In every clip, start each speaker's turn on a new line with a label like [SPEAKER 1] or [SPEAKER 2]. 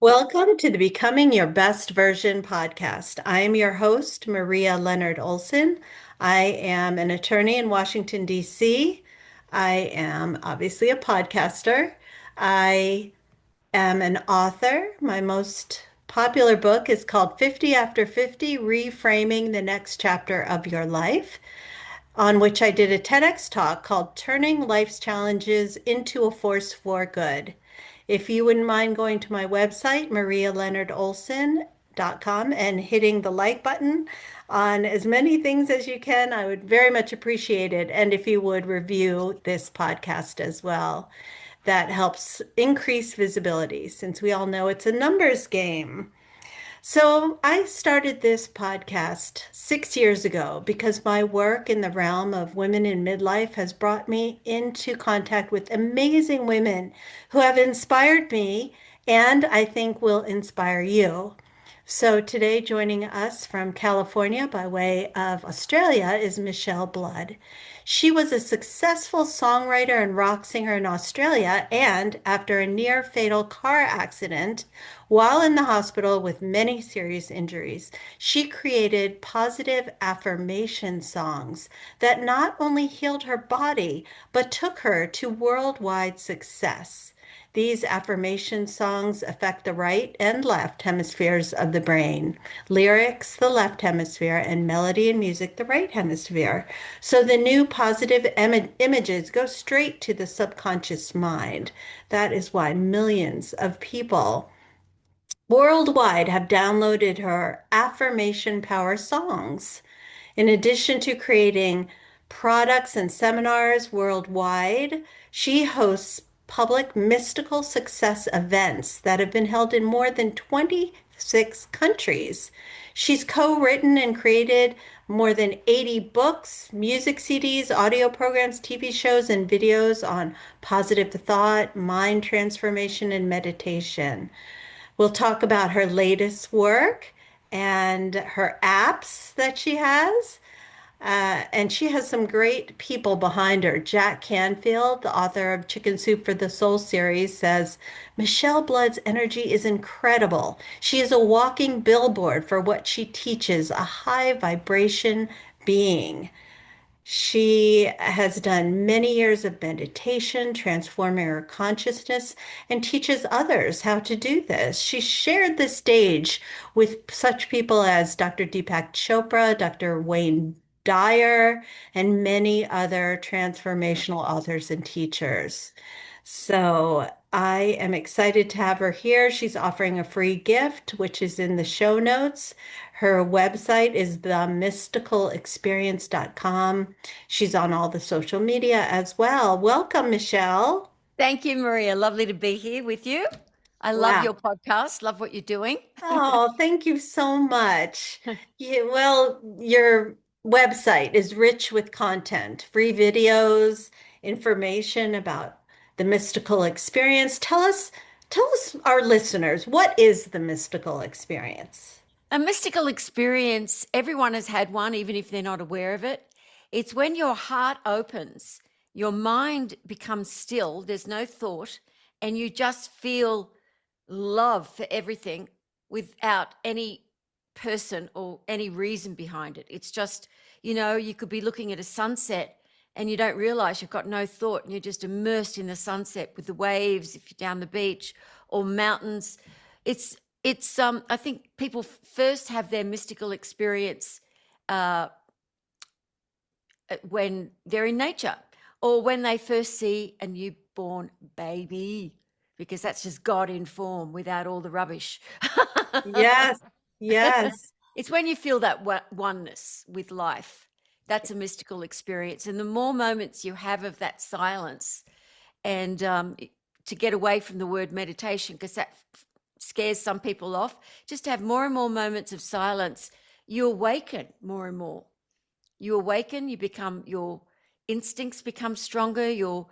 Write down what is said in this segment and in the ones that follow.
[SPEAKER 1] Welcome to the Becoming Your Best Version podcast. I am your host, Maria Leonard Olson. I am an attorney in Washington, D.C. I am obviously a podcaster. I am an author. My most popular book is called 50 After 50 Reframing the Next Chapter of Your Life, on which I did a TEDx talk called Turning Life's Challenges into a Force for Good. If you wouldn't mind going to my website, marialeonardolson.com, and hitting the like button on as many things as you can, I would very much appreciate it. And if you would review this podcast as well, that helps increase visibility since we all know it's a numbers game. So, I started this podcast 6 years ago because my work in the realm of women in midlife has brought me into contact with amazing women who have inspired me and I think will inspire you. So, today, joining us from California by way of Australia is Michele Blood. She was a successful songwriter and rock singer in Australia, and after a near fatal car accident, while in the hospital with many serious injuries, she created positive affirmation songs that not only healed her body, but took her to worldwide success. These affirmation songs affect the right and left hemispheres of the brain. Lyrics, the left hemisphere, and melody and music, the right hemisphere. So the new positive images go straight to the subconscious mind. That is why millions of people worldwide have downloaded her Affirmation Power Songs. In addition to creating products and seminars worldwide, she hosts public mystical success events that have been held in more than 26 countries. She's co-written and created more than 80 books, music CDs, audio programs, TV shows, and videos on positive thought, mind transformation, and meditation. We'll talk about her latest work and her apps that she has. And she has some great people behind her. Jack Canfield, the author of Chicken Soup for the Soul series, says Michele Blood's energy is incredible. She is a walking billboard for what she teaches, a high vibration being. She has done many years of meditation, transforming her consciousness, and teaches others how to do this. She shared the stage with such people as Dr. Deepak Chopra, Dr. Wayne Dyer, and many other transformational authors and teachers. So I am excited to have her here. She's offering a free gift, which is in the show notes. Her website is themysticalexperience.com. She's on all the social media as well. Welcome, Michele.
[SPEAKER 2] Thank you, Maria. Lovely to be here with you. I love
[SPEAKER 1] Wow.
[SPEAKER 2] your podcast. Love what you're doing.
[SPEAKER 1] Oh, thank you so much. Yeah, well, your website is rich with content, free videos, information about the mystical experience. Tell us, our listeners, what is the mystical experience?
[SPEAKER 2] A mystical experience, everyone has had one, even if they're not aware of it. It's when your heart opens, your mind becomes still, there's no thought, and you just feel love for everything without any person or any reason behind it. It's just, you could be looking at a sunset and you don't realize you've got no thought and you're just immersed in the sunset with the waves if you're down the beach or mountains. It's I think people first have their mystical experience uh when they're in nature or when they first see a newborn baby, because that's just God in form without all the rubbish.
[SPEAKER 1] Yes, yes.
[SPEAKER 2] It's when you feel that oneness with life. That's a mystical experience. And the more moments you have of that silence, and to get away from the word meditation, because that scares some people off, just to have more and more moments of silence, you awaken more and more. You awaken, your instincts become stronger, you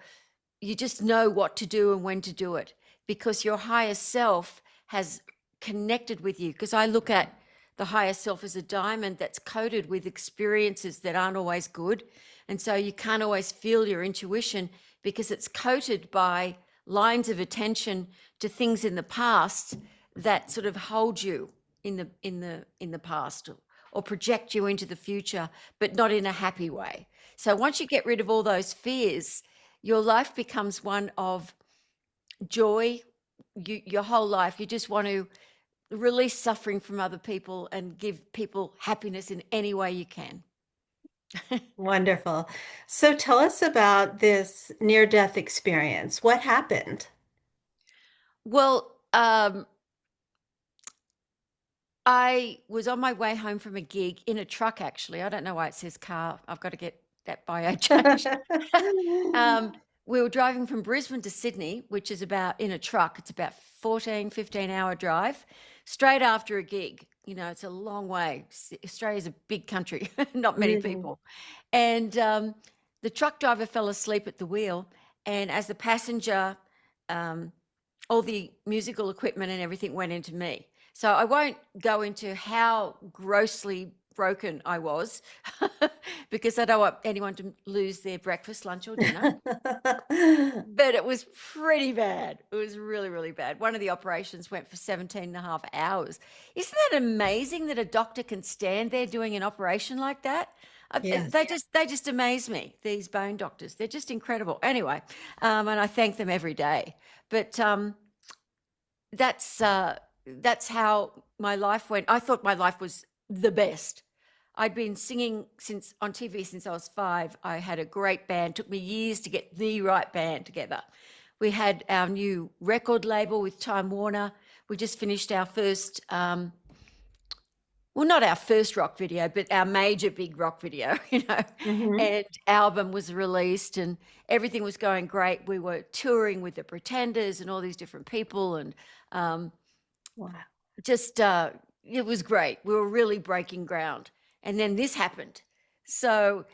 [SPEAKER 2] just know what to do and when to do it, because your higher self has connected with you. Because I look at the higher self as a diamond that's coated with experiences that aren't always good. And so you can't always feel your intuition because it's coated by lines of attention to things in the past that sort of hold you in the past, or project you into the future, but not in a happy way. So once you get rid of all those fears, your life becomes one of joy. Your whole life, you just want to release suffering from other people and give people happiness in any way you can.
[SPEAKER 1] Wonderful. So tell us about this near-death experience. What happened?
[SPEAKER 2] Well, I was on my way home from a gig in a truck, actually. I don't know why it says car. I've got to get that bio changed. um, we were driving from Brisbane to Sydney, which is about, in a truck, it's about 15 hour drive, straight after a gig. You know, it's a long way. Australia's a big country, not many
[SPEAKER 1] Mm,
[SPEAKER 2] people. And the truck driver fell asleep at the wheel. And as the passenger, um, all the musical equipment and everything went into me. So I won't go into how grossly broken I was because I don't want anyone to lose their breakfast, lunch, or dinner. But it was pretty bad. It was really, really bad. One of the operations went for 17 and a half hours. Isn't that amazing that a doctor can stand there doing an operation like that?
[SPEAKER 1] Yes.
[SPEAKER 2] They just amaze me, these bone doctors. They're just incredible. Anyway, and I thank them every day. But that's that's how my life went. I thought my life was the best. I'd been singing since on TV since I was 5. I had a great band. Took me years to get the right band together. We had our new record label with Time Warner. We just finished our first, well, not our first rock video, but our major big rock video,
[SPEAKER 1] Hmm.
[SPEAKER 2] and album was released and everything was going great. We were touring with the Pretenders and all these different people, and um,
[SPEAKER 1] Wow.
[SPEAKER 2] just it was great. We were really breaking ground, and then this happened. So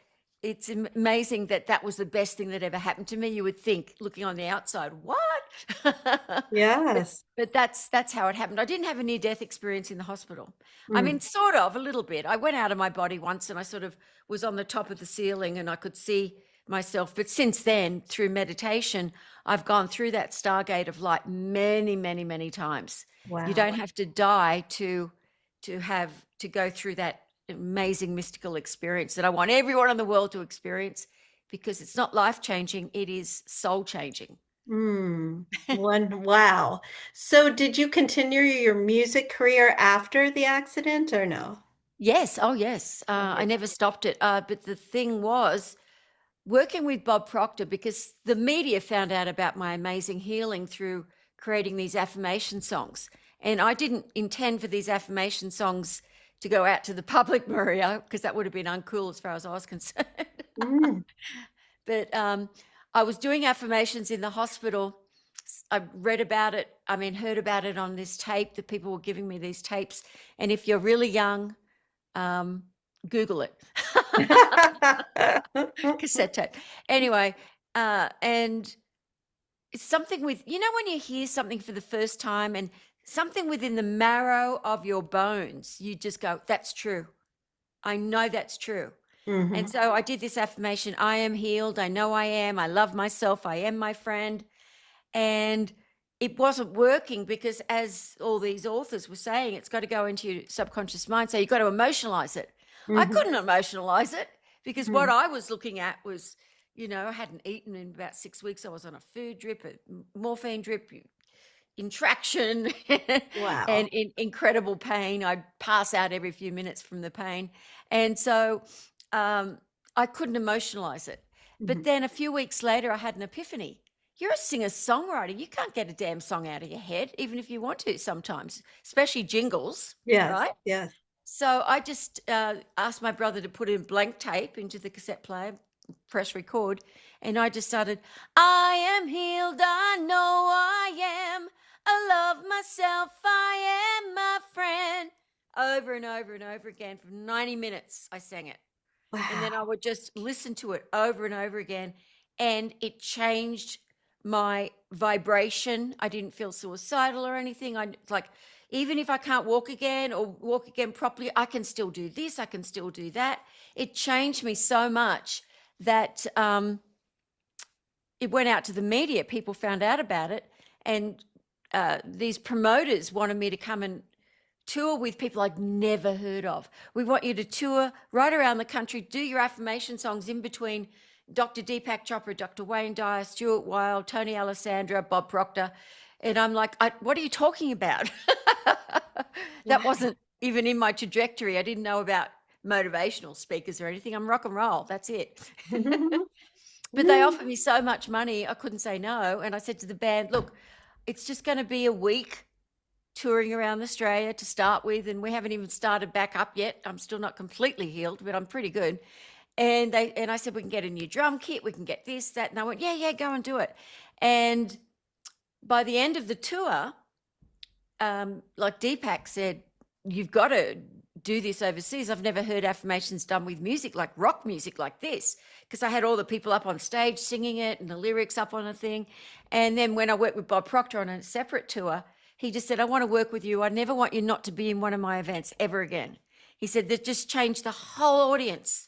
[SPEAKER 2] it's amazing that that was the best thing that ever happened to me. You would think, looking on the outside, what? but
[SPEAKER 1] Yes.
[SPEAKER 2] but that's how it happened. I didn't have a near death experience in the hospital. I
[SPEAKER 1] Mm.
[SPEAKER 2] mean, sort of a little bit. I went out of my body once, and I sort of was on the top of the ceiling, and I could see myself. But since then, through meditation, I've gone through that stargate of light many, many, many times. You
[SPEAKER 1] Wow.
[SPEAKER 2] don't have to die to go through that amazing mystical experience that I want everyone in the world to experience, because it's not life changing, it is soul changing.
[SPEAKER 1] Mm. Wow. So did you continue your music career after the accident or no?
[SPEAKER 2] Yes, oh yes, I
[SPEAKER 1] Okay.
[SPEAKER 2] never stopped it. But the thing was, working with Bob Proctor, because the media found out about my amazing healing through creating these affirmation songs. And I didn't intend for these affirmation songs to go out to the public, Maria, because that would have been uncool as far as I was concerned.
[SPEAKER 1] Mm.
[SPEAKER 2] But I was doing affirmations in the hospital. I read about it, I mean, heard about it on this tape, that people were giving me these tapes. And if you're really young, um, Google it. Cassette tape. Anyway, and it's something with, when you hear something for the first time and something within the marrow of your bones, you just go, that's true. I know that's true. And
[SPEAKER 1] Hmm.
[SPEAKER 2] so I did this affirmation: I am healed. I know I am. I love myself. I am my friend. And it wasn't working because, as all these authors were saying, it's got to go into your subconscious mind. So you've got to emotionalize it. I
[SPEAKER 1] Hmm.
[SPEAKER 2] couldn't emotionalize it because what I was looking at was, I hadn't eaten in about 6 weeks. I was on a food drip, a morphine drip, in traction, and
[SPEAKER 1] Wow.
[SPEAKER 2] in incredible pain. I'd pass out every few minutes from the pain. And so um, I couldn't emotionalize it. But
[SPEAKER 1] Mhm.
[SPEAKER 2] then a few weeks later, I had an epiphany. You're a singer songwriter. You can't get a damn song out of your head, even if you want to sometimes, especially jingles,
[SPEAKER 1] Yes.
[SPEAKER 2] right?
[SPEAKER 1] Yes.
[SPEAKER 2] So I just asked my brother to put in blank tape into the cassette player, press record, and I just started, I am healed, I know I am. I love myself, I am my friend. Over and over and over again for 90 minutes, I sang it. And then I
[SPEAKER 1] Wow.
[SPEAKER 2] would just listen to it over and over again. And it changed my vibration. I didn't feel suicidal or anything. I like, even if I can't walk again or walk again properly, I can still do this, I can still do that. It changed me so much that it went out to the media. People found out about it. And these promoters wanted me to come and tour with people I'd never heard of. We want you to tour right around the country, do your affirmation songs in between Dr. Deepak Chopra, Dr. Wayne Dyer, Stuart Wilde, Tony Alessandra, Bob Proctor. And I'm like, what are you talking about? That
[SPEAKER 1] Wow.
[SPEAKER 2] wasn't even in my trajectory. I didn't know about motivational speakers or anything. I'm rock and roll. That's it. But they offered me so much money, I couldn't say no. And I said to the band, look, it's just going to be a week touring around Australia to start with, and we haven't even started back up yet. I'm still not completely healed, but I'm pretty good. And I said, we can get a new drum kit, we can get this, that. And I went, yeah, go and do it. And by the end of the tour, like Deepak said, you've got to do this overseas. I've never heard affirmations done with music, like rock music like this, because I had all the people up on stage singing it and the lyrics up on a thing. And then when I worked with Bob Proctor on a separate tour, he just said, I want to work with you. I never want you not to be in one of my events ever again. He said, that just changed the whole audience.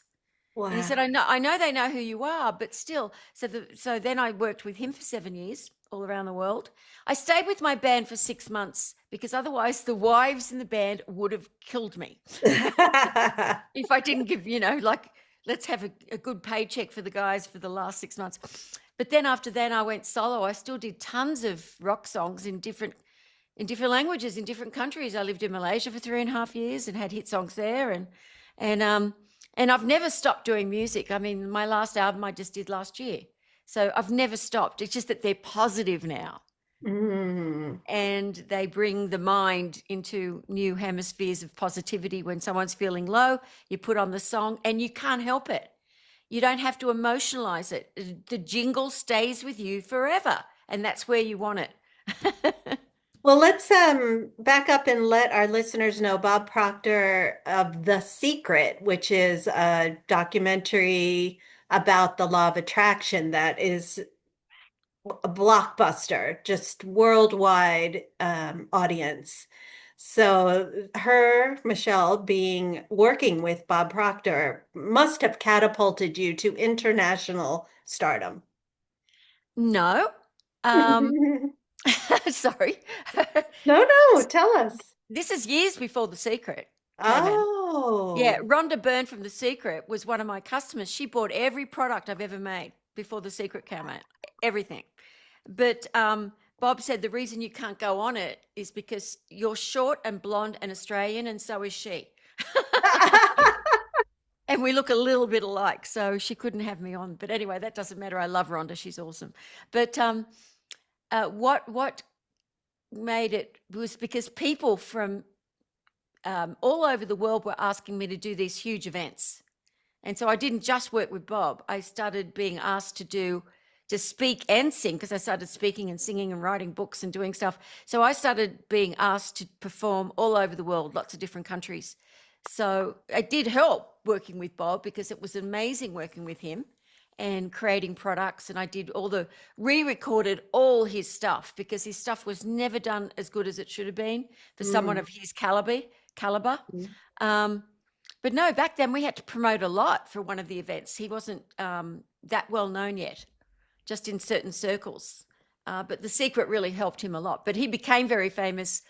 [SPEAKER 2] And he said,
[SPEAKER 1] Wow.
[SPEAKER 2] I know they know who you are, but still. So then I worked with him for 7 years all around the world. I stayed with my band for 6 months because otherwise the wives in the band would have killed me if I didn't give, like, let's have a good paycheck for the guys for the last 6 months. But then after that, I went solo. I still did tons of rock songs in different languages in different countries. I lived in Malaysia for 3.5 years and had hit songs there, and and I've never stopped doing music. I mean, my last album I just did last year, so I've never stopped. It's just that they're positive now,
[SPEAKER 1] Mm.
[SPEAKER 2] and they bring the mind into new hemispheres of positivity. When someone's feeling low, you put on the song, and you can't help it. You don't have to emotionalize it. The jingle stays with you forever, and that's where you want it.
[SPEAKER 1] Well, let's back up and let our listeners know Bob Proctor of The Secret, which is a documentary about the law of attraction that is a blockbuster, just worldwide audience. So her, Michelle, being working with Bob Proctor must have catapulted you to international stardom.
[SPEAKER 2] No. Um, sorry.
[SPEAKER 1] No, no, tell us.
[SPEAKER 2] This is years before The Secret came out. Yeah,
[SPEAKER 1] Oh.
[SPEAKER 2] Rhonda Byrne from The Secret was one of my customers. She bought every product I've ever made before The Secret came out, everything. But Bob said the reason you can't go on it is because you're short and blonde and Australian, and so is she. And we look a little bit alike, so she couldn't have me on. But anyway, that doesn't matter. I love Rhonda; she's awesome. But what made it was because people from all over the world were asking me to do these huge events. And so I didn't just work with Bob. I started being asked to speak and sing because I started speaking and singing and writing books and doing stuff. So I started being asked to perform all over the world, lots of different countries. So it did help working with Bob because it was amazing working with him and creating products. And I did re-recorded all his stuff because his stuff was never done as good as it should have been for someone
[SPEAKER 1] Mm.
[SPEAKER 2] of his caliber. Um, but no, back then we had to promote a lot for one of the events. He wasn't that well known yet, just in certain circles. But The Secret really helped him a lot. But he became very famous,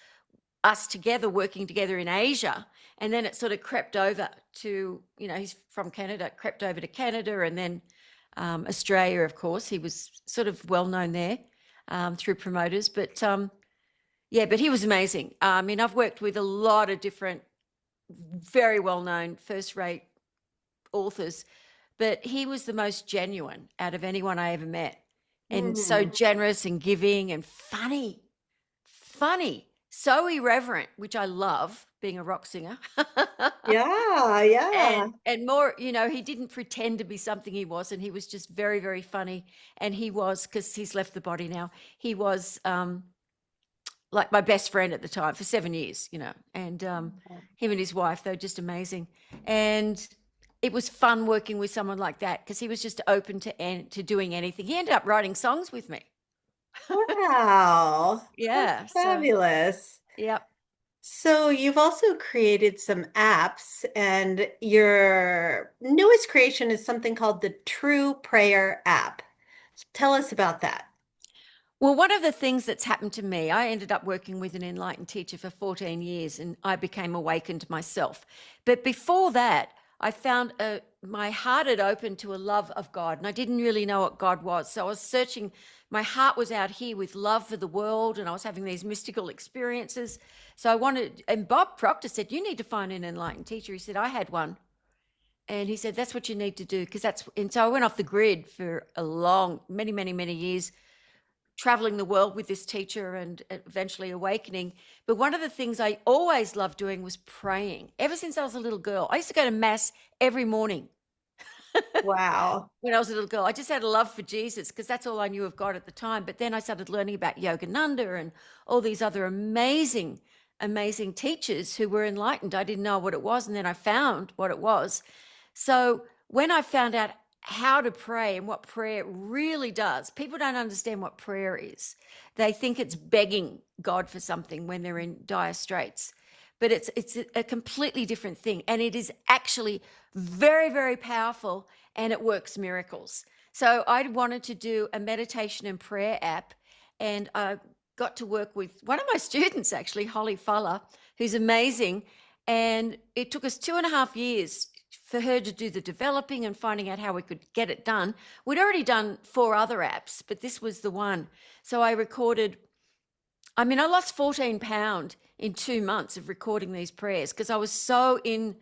[SPEAKER 2] us together, working together in Asia. And then it sort of crept over to, he's from Canada, crept over to Canada and then Australia, of course. He was sort of well known there through promoters. But yeah, but he was amazing. I mean, I've worked with a lot of different, very well known, first rate authors, but he was the most genuine out of anyone I ever met, and so
[SPEAKER 1] Mm.
[SPEAKER 2] generous and giving and funny, so irreverent, which I love being a rock singer.
[SPEAKER 1] Yeah, yeah.
[SPEAKER 2] And more, he didn't pretend to be something he wasn't. He was just very, very funny. And he was, because he's left the body now, he was like my best friend at the time for 7 years, and him and his wife, they're just amazing. And it was fun working with someone like that because he was just open to doing anything. He ended up writing songs with me.
[SPEAKER 1] Wow. That's
[SPEAKER 2] Yeah. So,
[SPEAKER 1] fabulous.
[SPEAKER 2] yeah.
[SPEAKER 1] So you've also created some apps, and your newest creation is something called the True Prayer app. Tell us about that.
[SPEAKER 2] Well, one of the things that's happened to me, I ended up working with an enlightened teacher for 14 years and I became awakened myself. But before that, I found my heart had opened to a love of God and I didn't really know what God was. So I was searching, my heart was out here with love for the world and I was having these mystical experiences. So I wanted, and Bob Proctor said, you need to find an enlightened teacher. He said, I had one. And he said, that's what you need to do. Because that's, and so I went off the grid for a long, many years traveling the world with this teacher and eventually awakening. But one of the things I always loved doing was praying. Ever since I was a little girl, I used to go to mass every morning
[SPEAKER 1] Wow.
[SPEAKER 2] when I was a little girl. I just had a love for Jesus because that's all I knew of God at the time. But then I started learning about Yogananda and all these other amazing teachers who were enlightened. I didn't know what it was. And then I found what it was. So when I found out how to pray and what prayer really does, people don't understand what prayer is. They think it's begging God for something when they're in dire straits. But it's a completely different thing. And it is actually very powerful and it works miracles. So I wanted to do a meditation and prayer app. And I got to work with one of my students, actually, Holly Fuller, who's amazing. And it took us 2.5 years for her to do the developing and finding out how we could get it done. We'd already done 4 other apps, but this was the one. So I recorded, I lost 14 pounds in 2 months of recording these prayers because I was so in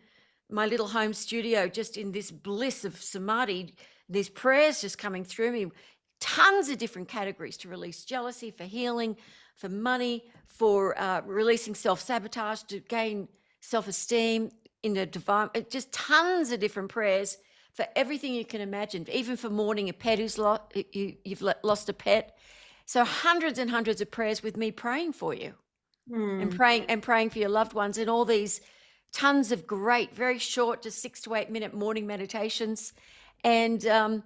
[SPEAKER 2] my little home studio, just in this bliss of samadhi, these prayers just coming through me, tons of different categories to release jealousy, for healing, for money, for releasing self-sabotage, to gain self-esteem, in the divine, just tons of different prayers for everything you can imagine, even for mourning a pet who's you've lost a pet. So hundreds and hundreds of prayers with me praying for you and praying for your loved ones, and all these tons of great, very short, just 6 to 8 minute morning meditations. And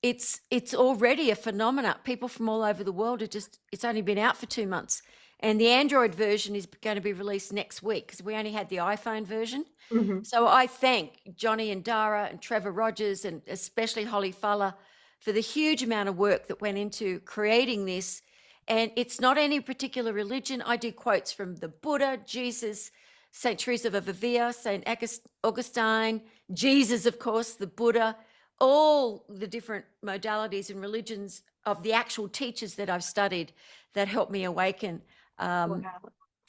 [SPEAKER 2] it's already a phenomena. People from all over the world it's only been out for 2 months. And the Android version is going to be released next week because we only had the iPhone version.
[SPEAKER 1] Mm-hmm.
[SPEAKER 2] So I thank Johnny and Dara and Trevor Rogers and especially Holly Fuller for the huge amount of work that went into creating this. And it's not any particular religion. I do quotes from the Buddha, Jesus, St. Teresa of Avila, St. Augustine, Jesus, of course, the Buddha, all the different modalities and religions of the actual teachers that I've studied that helped me awaken.
[SPEAKER 1] Wow.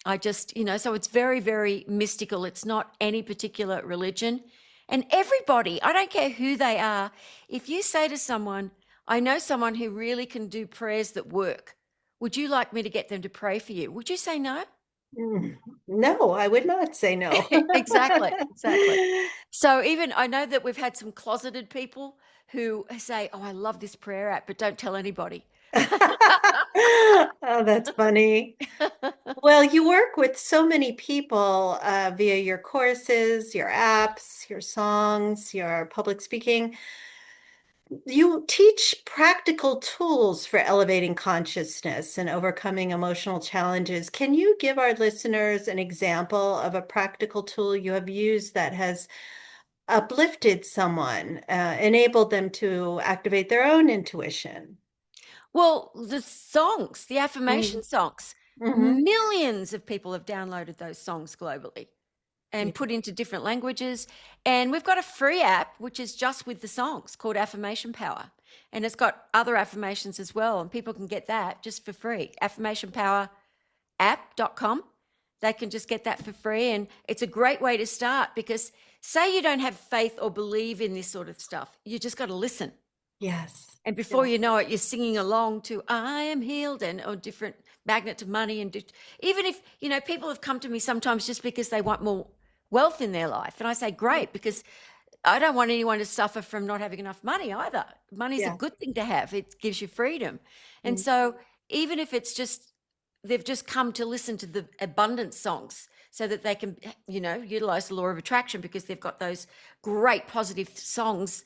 [SPEAKER 2] I just, so it's very mystical. It's not any particular religion. And everybody, I don't care who they are, if you say to someone, I know someone who really can do prayers that work, would you like me to get them to pray for you? Would you say no?
[SPEAKER 1] No, I would not say no.
[SPEAKER 2] Exactly. So even I know that we've had some closeted people who say, oh, I love this prayer app, but don't tell anybody.
[SPEAKER 1] Oh, that's funny. Well, you work with so many people via your courses, your apps, your songs, your public speaking. You teach practical tools for elevating consciousness and overcoming emotional challenges. Can you give our listeners an example of a practical tool you have used that has uplifted someone, enabled them to activate their own intuition?
[SPEAKER 2] Well, the songs, the
[SPEAKER 1] Mm-hmm.
[SPEAKER 2] affirmation songs, millions of people have downloaded those songs globally
[SPEAKER 1] Yeah.
[SPEAKER 2] and put into different languages. And we've got a free app, which is just with the songs, called Affirmation Power. And it's got other affirmations as well. And people can get that just for free. affirmationpowerapp.com. They can just get that for free. And it's a great way to start because say you don't have faith or believe in this sort of stuff, you just got to listen.
[SPEAKER 1] Yes.
[SPEAKER 2] And before you know it, you're singing along to I am healed and or different magnet to money. And even if, people have come to me sometimes just because they want more wealth in their life. And I say, great, because I don't want anyone to suffer from not having enough money either. Money is a
[SPEAKER 1] Yeah.
[SPEAKER 2] good thing to have. It gives you freedom. And
[SPEAKER 1] Mm.
[SPEAKER 2] so even if it's just, they've just come to listen to the abundance songs so that they can, utilize the law of attraction because they've got those great positive songs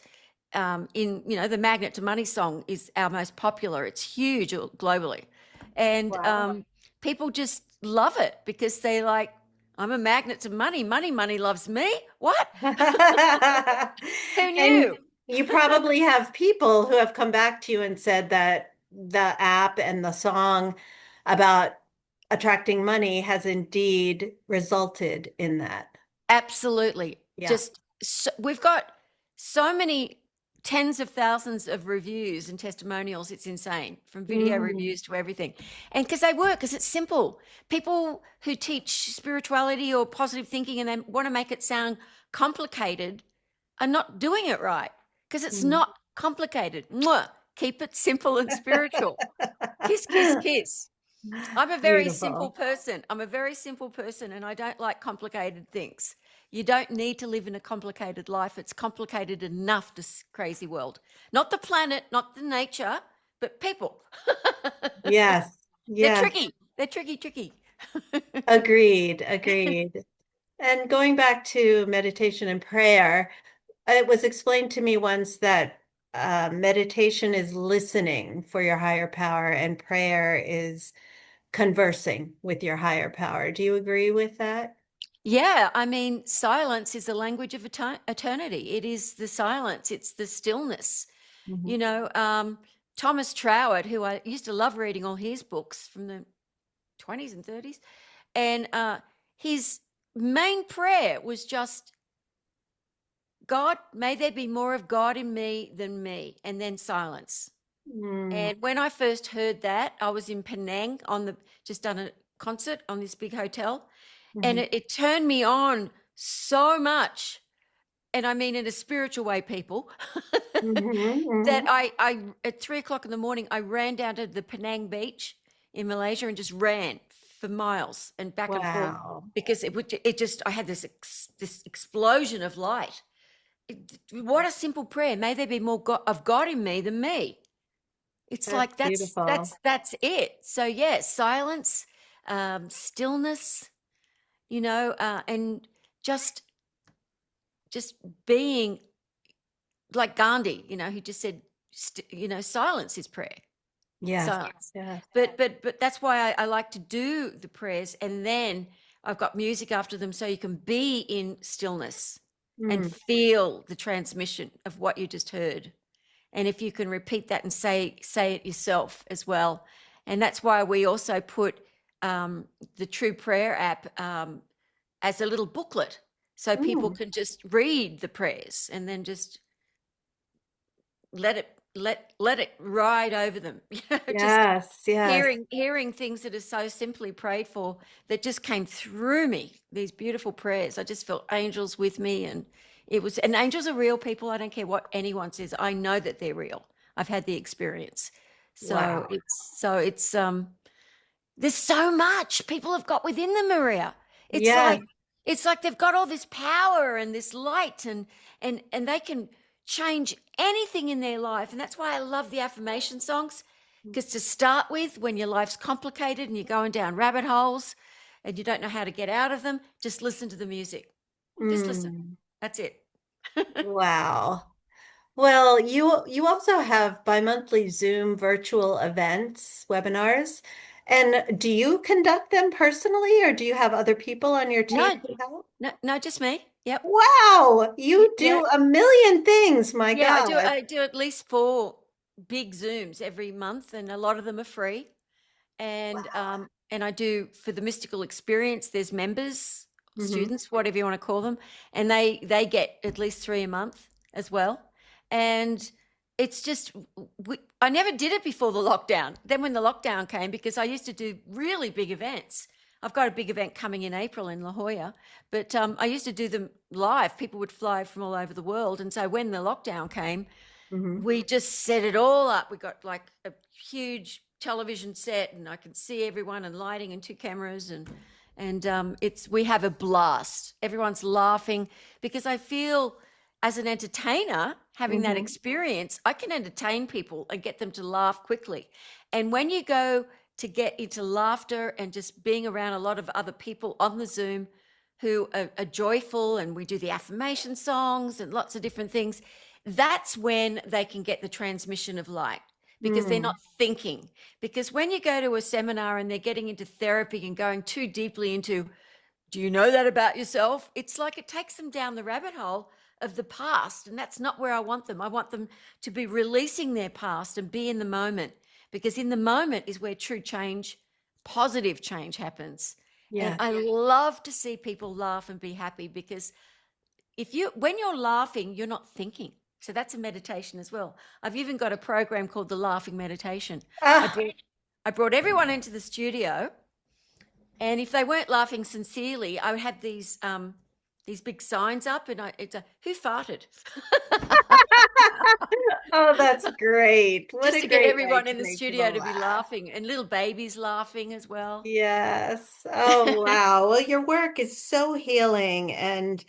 [SPEAKER 2] the Magnet to Money song is our most popular. It's huge globally. And
[SPEAKER 1] Wow.
[SPEAKER 2] people just love it because they like, I'm a magnet to money. Money loves me. What? Who
[SPEAKER 1] And
[SPEAKER 2] knew?
[SPEAKER 1] you probably have people who have come back to you and said that the app and the song about attracting money has indeed resulted in that.
[SPEAKER 2] Absolutely.
[SPEAKER 1] Yeah.
[SPEAKER 2] Just so, we've got so many tens of thousands of reviews and testimonials. It's insane, from video
[SPEAKER 1] Mm,
[SPEAKER 2] reviews to everything. And because they work, because it's simple. People who teach spirituality or positive thinking and they want to make it sound complicated are not doing it right, because it's
[SPEAKER 1] mm.
[SPEAKER 2] not complicated. Mwah. Keep it simple and spiritual. Kiss, kiss, kiss. I'm a very simple
[SPEAKER 1] Beautiful.
[SPEAKER 2] person. I'm a very simple person, and I don't like complicated things. You don't need to live in a complicated life. It's complicated enough, this crazy world. Not the planet, not the nature, but people.
[SPEAKER 1] Yes.
[SPEAKER 2] They're
[SPEAKER 1] Yes.
[SPEAKER 2] tricky. They're tricky, tricky.
[SPEAKER 1] Agreed. Agreed. And going back to meditation and prayer, it was explained to me once that meditation is listening for your higher power and prayer is conversing with your higher power. Do you agree with that?
[SPEAKER 2] Yeah, I mean, silence is a language of eternity. It is the silence, it's the stillness.
[SPEAKER 1] Mhm.
[SPEAKER 2] You know, Thomas Troward, who I used to love reading all his books from the 20s and 30s, and his main prayer was just, God, may there be more of God in me than me, and then silence.
[SPEAKER 1] Mm,
[SPEAKER 2] And when I first heard that, I was in Penang on the just done a concert on this big hotel, and
[SPEAKER 1] mhm,
[SPEAKER 2] it turned me on so much. And I mean in a spiritual way, people,
[SPEAKER 1] mhm,
[SPEAKER 2] that
[SPEAKER 1] mhm.
[SPEAKER 2] I at 3 o'clock in the morning, I ran down to the Penang beach in Malaysia and just ran for miles and back and forth,
[SPEAKER 1] Wow.
[SPEAKER 2] because it just, I had this explosion of light. What a simple prayer. May there be more of God in me than me. It's
[SPEAKER 1] That's
[SPEAKER 2] like
[SPEAKER 1] beautiful.
[SPEAKER 2] that's it. So yeah, silence, stillness, and just just being like Gandhi. He just said, silence is prayer.
[SPEAKER 1] Yes.
[SPEAKER 2] Silence.
[SPEAKER 1] Yes.
[SPEAKER 2] But that's why I like to do the prayers, and then I've got music after them, so you can be in stillness and
[SPEAKER 1] Mm,
[SPEAKER 2] feel the transmission of what you just heard. And if you can repeat that and say it yourself as well. And that's why we also put the True Prayer app as a little booklet, so people
[SPEAKER 1] mm.
[SPEAKER 2] can just read the prayers and then just let it ride over them. Just
[SPEAKER 1] Yes. Yes.
[SPEAKER 2] hearing things that are so simply prayed for, that just came through me, these beautiful prayers. I just felt angels with me, and angels are real, people. I don't care what anyone says. I know that they're real. I've had the experience. So
[SPEAKER 1] Wow.
[SPEAKER 2] it's there's so much people have got within them, Maria. It's
[SPEAKER 1] Yes.
[SPEAKER 2] like it's like they've got all this power and this light, and they can change anything in their life. And that's why I love the affirmation songs, because to start with, when your life's complicated and you're going down rabbit holes and you don't know how to get out of them, just listen to the music. Just listen.
[SPEAKER 1] Mm.
[SPEAKER 2] That's it.
[SPEAKER 1] Wow. Well, you also have bi-monthly Zoom virtual events, webinars. And do you conduct them personally or do you have other people on your team
[SPEAKER 2] No,
[SPEAKER 1] who help?
[SPEAKER 2] no, no, just me. Yep.
[SPEAKER 1] Wow, you
[SPEAKER 2] Yeah.
[SPEAKER 1] do a million things, my
[SPEAKER 2] Yeah, I do.
[SPEAKER 1] God.
[SPEAKER 2] I do at least 4 big Zooms every month, and a lot of them are free. And I do, for the mystical experience, there's members,
[SPEAKER 1] Hmm.
[SPEAKER 2] students, whatever you want to call them, and they get at least 3 a month as well. And it's just, I never did it before the lockdown. Then when the lockdown came, because I used to do really big events. I've got a big event coming in April in La Jolla, but I used to do them live. People would fly from all over the world, and so when the lockdown came,
[SPEAKER 1] Hmm.
[SPEAKER 2] we just set it all up. We got like a huge television set, and I can see everyone, and lighting, and 2 cameras, and it's we have a blast. Everyone's laughing, because I feel, as an entertainer, having that
[SPEAKER 1] Hmm.
[SPEAKER 2] experience, I can entertain people and get them to laugh quickly. And when you go to get into laughter and just being around a lot of other people on the Zoom who are joyful, and we do the affirmation songs and lots of different things, that's when they can get the transmission of light, because they're not
[SPEAKER 1] Mm.
[SPEAKER 2] thinking. Because when you go to a seminar and they're getting into therapy and going too deeply into, do you know that about yourself? It's like it takes them down the rabbit hole of the past. And that's not where I want them. I want them to be releasing their past and be in the moment, because in the moment is where true change, positive change happens. And
[SPEAKER 1] Yes.
[SPEAKER 2] I love to see people laugh and be happy, because when you're laughing, you're not thinking. So that's a meditation as well. I've even got a program called the Laughing Meditation. I
[SPEAKER 1] Ah,
[SPEAKER 2] brought I brought everyone into the studio, and if they weren't laughing sincerely, I would have these big signs up, and it's a who farted,
[SPEAKER 1] oh, that's great. What
[SPEAKER 2] just
[SPEAKER 1] a
[SPEAKER 2] to get
[SPEAKER 1] great way
[SPEAKER 2] everyone
[SPEAKER 1] to
[SPEAKER 2] in the
[SPEAKER 1] make
[SPEAKER 2] studio
[SPEAKER 1] people
[SPEAKER 2] to be
[SPEAKER 1] laugh.
[SPEAKER 2] laughing, and little babies laughing as well.
[SPEAKER 1] Yes. Oh, wow. Well, your work is so healing and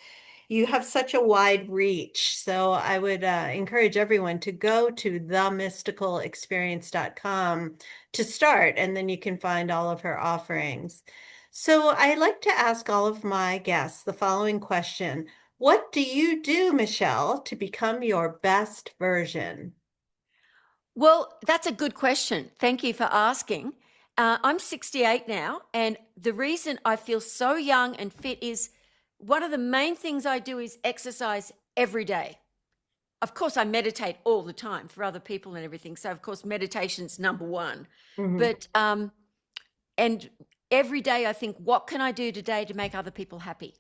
[SPEAKER 1] you have such a wide reach. So I would encourage everyone to go to themysticalexperience.com to start, and then you can find all of her offerings. So I like to ask all of my guests the following question. What do you do, Michelle, to become your best version?
[SPEAKER 2] Well, that's a good question. Thank you for asking. I'm 68 now, and the reason I feel so young and fit is one of the main things I do is exercise every day. Of course, I meditate all the time for other people and everything. So, of course, meditation's number one.
[SPEAKER 1] Mhm.
[SPEAKER 2] But and every day I think, what can I do today to make other people happy?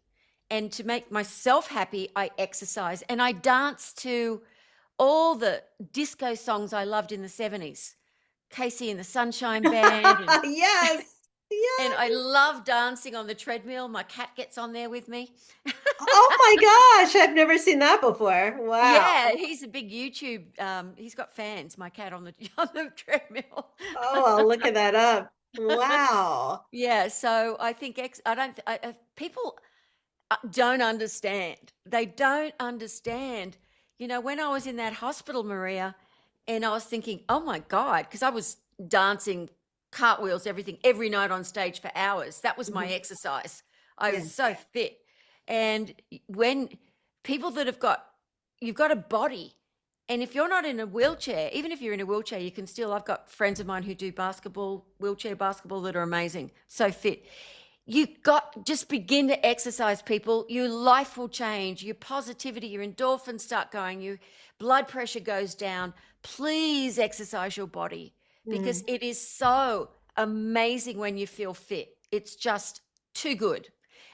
[SPEAKER 2] And to make myself happy, I exercise and I dance to all the disco songs I loved in the 70s. Casey and the Sunshine Band,
[SPEAKER 1] Yes.
[SPEAKER 2] and I
[SPEAKER 1] Yes.
[SPEAKER 2] love dancing on the treadmill. My cat gets on there with me.
[SPEAKER 1] Oh my gosh, I've never seen that before.
[SPEAKER 2] Yeah,
[SPEAKER 1] Wow.
[SPEAKER 2] he's a big YouTube. He's got fans. My cat on the on the treadmill.
[SPEAKER 1] Oh, I'll look at that up. Wow.
[SPEAKER 2] Yeah, so I think I don't. People don't understand. They don't understand. When I was in that hospital, Maria, and I was thinking, oh my God, because I was dancing cartwheels, everything, every night on stage for hours. That was my
[SPEAKER 1] Mhm.
[SPEAKER 2] exercise. I was
[SPEAKER 1] Yeah.
[SPEAKER 2] so fit. And when people that you've got a body. And if you're not in a wheelchair, even if you're in a wheelchair, you can still, I've got friends of mine who do wheelchair basketball that are amazing, so fit. You got just begin to exercise, people. Your life will change. Your positivity, your endorphins start going. Your blood pressure goes down. Please exercise your body, because
[SPEAKER 1] Mm.
[SPEAKER 2] it is so amazing when you feel fit. It's just too good.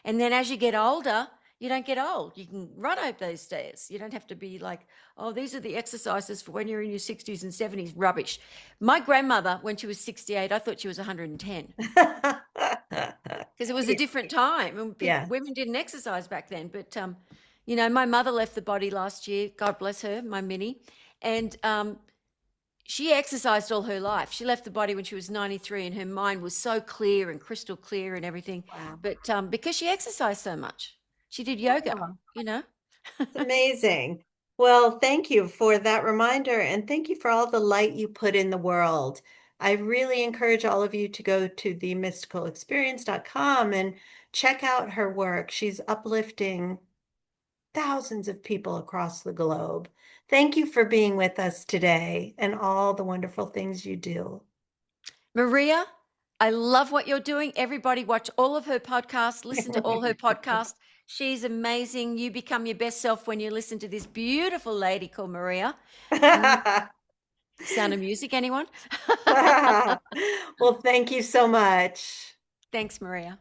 [SPEAKER 2] And then as you get older, you don't get old. You can run up those stairs. You don't have to be like, oh, these are the exercises for when you're in your 60s and 70s. Rubbish. My grandmother, when she was 68, I thought she was 110, because it was a
[SPEAKER 1] Yeah.
[SPEAKER 2] different time and
[SPEAKER 1] Yes.
[SPEAKER 2] women didn't exercise back then. But my mother left the body last year, God bless her, my Minnie. And she exercised all her life. She left the body when she was 93, and her mind was so clear and crystal clear and everything.
[SPEAKER 1] Wow.
[SPEAKER 2] But because she exercised so much, she did yoga,
[SPEAKER 1] Oh,
[SPEAKER 2] you know.
[SPEAKER 1] it's amazing. Well, thank you for that reminder, and thank you for all the light you put in the world. I really encourage all of you to go to themysticalexperience.com and check out her work. She's uplifting thousands of people across the globe. Thank you for being with us today and all the wonderful things you do.
[SPEAKER 2] Maria, I love what you're doing. Everybody watch all of her podcasts, listen to all her podcasts. She's amazing. You become your best self when you listen to this beautiful lady called Maria. Mm, Sound of Music, anyone?
[SPEAKER 1] Well, thank you so much.
[SPEAKER 2] Thanks, Maria.